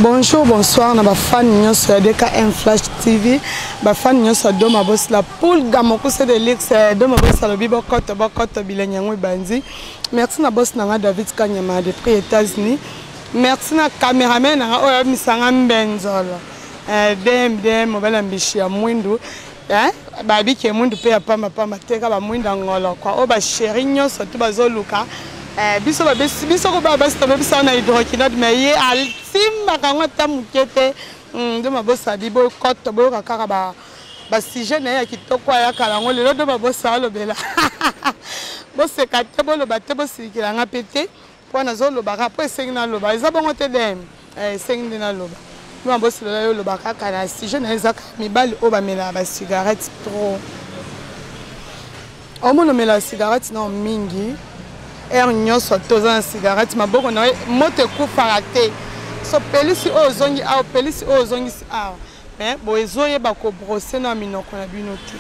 Bonjour, bonsoir, na bafani nyonso ya DKM Flash TV, bafani nyonso doma boss la poule gamoko c'est de l'X doma boss la bibo koto bilenyango bandi. Merci na boss nanga David Kanyama depuis États-Unis. Merci na cameraman nanga oyo misanga mbenzolo. DM mobile ambishi ya mwindu. Babi ke mwindu pe ya pamba teka ba mwindu ngolo kwa o ba chéri nyonso to bazoluka. Biso ko baba sta biso na hydroquinone mais ye altima kangwa tamukete de mabosa bibo koto bo kaka ba sujet na ya kitoko ya kalango lelo de mabosa lobela bo se kate bo lo bate bo sikila nga pete po na zo lo baka po sengi na lo ba eza bongo te dem sengi na lo ba de mabosa lo lo baka kana sujet na eza mibali o ba mela ba cigarette trop o mo no mela cigarette na mingi nyonso toza na cigarette maboko na moto ekufaka te so pelisi oyo ozongi awa pelisi oyo ozongisi awa mais bo ezoyeba kobrose na minoko na bino te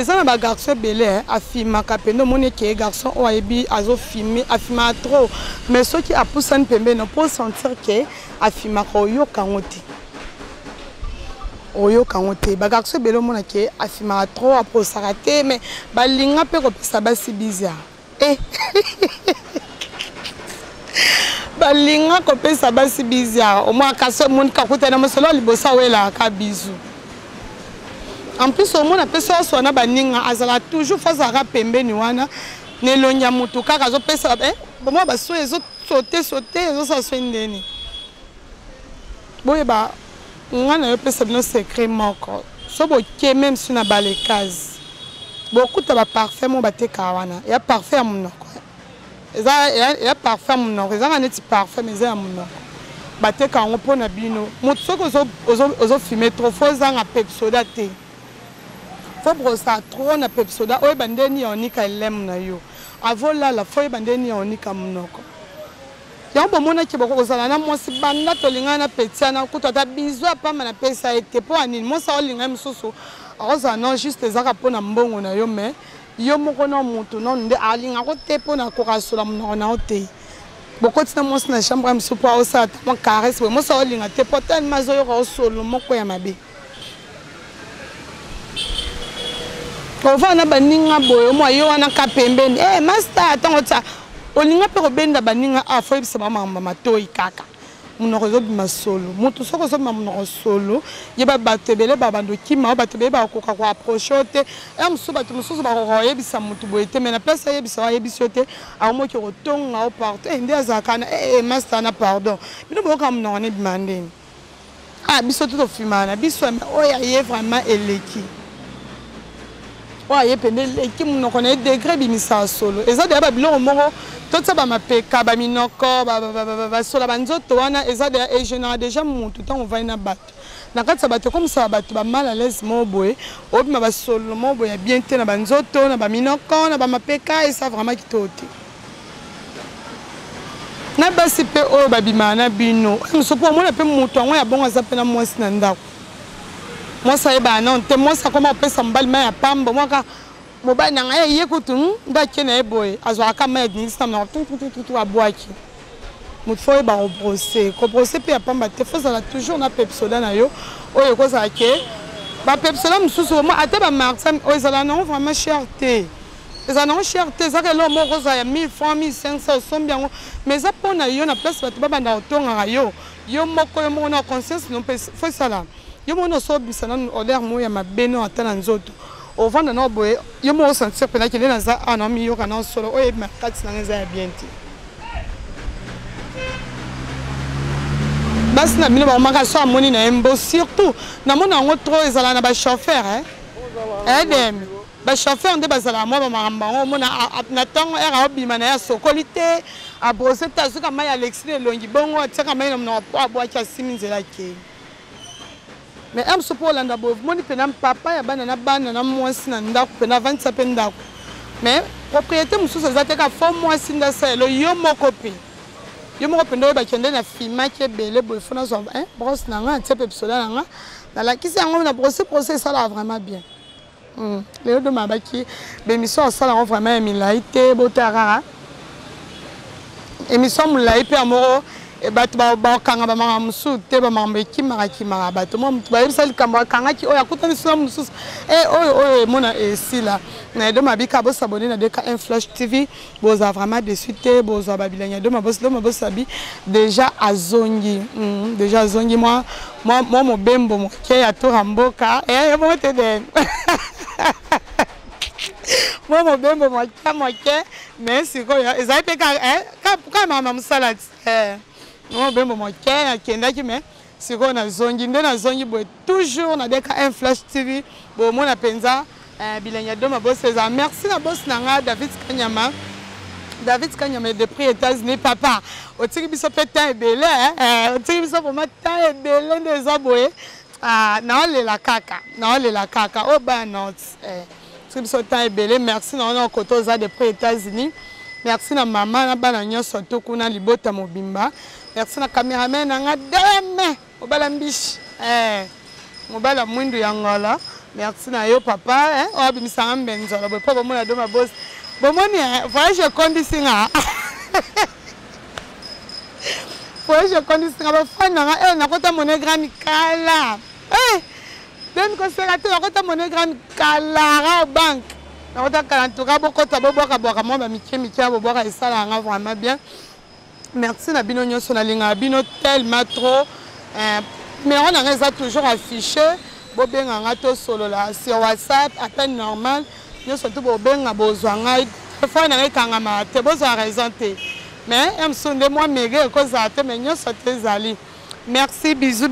eza na bagarçon ebele afimaka pende omoni eke garçon oyo ayebi azofime afimaka trop mais soki apusani pembeni po sentir ke afimaka oyoka yango te oyo kangote bagarçon ebele omona ke afimaka trop aposaka te mais balinga mpe kopesa basi bizarre balinga kopesa basi bizarre omona kasi omoni kakutana mosolo liboso awelaka bizu en plus omona pesa oswana baninga azala toujours face aka pembeni wana nelongi ya motu kaka azopesa bomona baso ezosote ezosala so ndeni boyeba ngana yo pesa bino secret moko so boke même si na balekazi bokuta ba parfum mo bateka wana ya parfum ya munoko ya parfum munoko eza neti parfum eza ya munoko bateka ngo pona bino mutu soko ozo fumer trop fo zanga pepsoda te fo brosa trop na pepsoda oyo bandeni yonika elem na yo avola la fo bandeni yonika munoko yango mona ke boko kozala na mwasi banda tolinga na petiana kutata bizu apamba na pesa ete po anini mosa olinga misusu akoza non juste ezaka pona mbongo na yo mais yo moko na mutu non nde alinga ko te pona kokasola munoko na ote bokoti na mwasi na chambre misusu po osala tamo caresse mosa olinga te po tani mazo yo ko solo moko ya mabe ovana baninga boyo mo yo wana kapembeni master tango tsa olinga pe kobenda baninga afo ebisa mama matoi kaka munoko ezobima solo mutu soko ezobima munoko solo yeba bato ebele babando kima bato ebele bakoka koapproche te mosusu bato mosusu bakoyebisa mutu boye te mais na place ayebisa wayebisi yo te akomoki kotonga o partout nde azalaka na master na pardon bino boyoka munoko na ebima ndeni biso te tofimana biso oyo aye vraiment eleki oye pende eleki munoko na degré bimisa solo eza deya babiloko moko totsa bamapeka baminoko basola banzoto wana eza deya egénera déjà mutu ntango ovai na bato na kati ya bato ekomisa bato bamal à l'aise mo boye obima basolo mo boye ya bien te na banzoto na baminoko na bamapeka eza vraiment kitoko te na basi mpe oyo babimaka na bino mosu mpo omona mpe mutu yango ya bongo aza mpe na mwasi na ndako mwasi ayebana nano te mwasi akoma opesa mobali mai ya pamba mwaka mobali na ngai ye kutu ndake na ye boye azwaka mai adingisa na tutututu abwaki motu fo oyeba kobrose mpe ya pamba te fo ozala toujours na pepsoda na yo oyo ekozala ke bapepsoda mosusu ata bamartin oyo ezala nango vraiment cher te ezala nango cher te ezaka eloko moko kozala ya 1000 francs 1500 osombi yango mais eza mpo na yo na place bato babanda kotongaka yo moko na conscience no mpe fo esala yo moko osobisa nano olaire mo ya mabe no ata na nzoto ovanda na boye yo mo sentir pena kele naza ana miyoka na solo oye makati na nza ya bien te bas na bino ba maka so amoni na embo surtout na mona ngo trop ezala na ba chauffeur dem ba chauffeur nde bazala mo ba maramba mona na tango era obima na ya sokolite a brosser tazuka mai Alexis longi bongo tsaka mai na po abwaki asiminzela ke mais am so pour landa bo moni pena papa ya bana na mwasi na ndako pena 25 pe ndako mais propriété mususu azateka fo mwasi ndaselo yo moko pendo ba kende na fima ke bele bo fona zo brosse na nga tsepe psola na nga na la kisi yango na procès ça là vraiment bien le de mabaki bémission ça là vraiment milaité botarara émission moulaï pe amoro et bato bakanga ba mama musu te ba mama kimaka bato mo mutu ba yebisa likambo kanga ki oya kutani suna musu oyo mona esila na do mabika bo s'abonner na DKM Flash TV boza vraiment dessus te boza babilanya do mabos sabi déjà azongi déjà azongi moi mobembo moke ya to ramboka mo te den moi mobembo moke mais sikoyo ezali pe ka mama musala moi mobembo moke akendaki mais sikoyo na zongi nde na zongi boye toujours na DKM Flash TV bo mona penza bilanya do mabos eza merci na boss nanga David Kanyama depuis États-Unis papa otiki biso pe temps ebele otiki biso vraiment temps ebele ndeza boye na olela kaka o ba not otiki biso temps ebele merci na ona koto za depuis États-Unis merci na maman na bana nyonso to kuna libota mobimba merci na cameraman nanga deme obala mbishi mobala mwindu ya ngola merci na yo papa obimisanga mbenzolo boye po bomona do mabos bomoni voyage conditioning voyage conditioning ba fana nga nakota monnaie grande kala den ko sera te nakota monnaie grande kala ra bank nakota kala ntuka bokota boboka mo ba mikie boboka esala nga vraiment bien merci na bino nyonso na linga bino tellement trop mais on a raison toujours affiché bobenga nga to solo la sur WhatsApp appel normal nous sommes bobenga bozwanga fois na ekanga ma te bozwa raison te mais em sonde moi mege ko za te mais nous sommes ezali merci bisous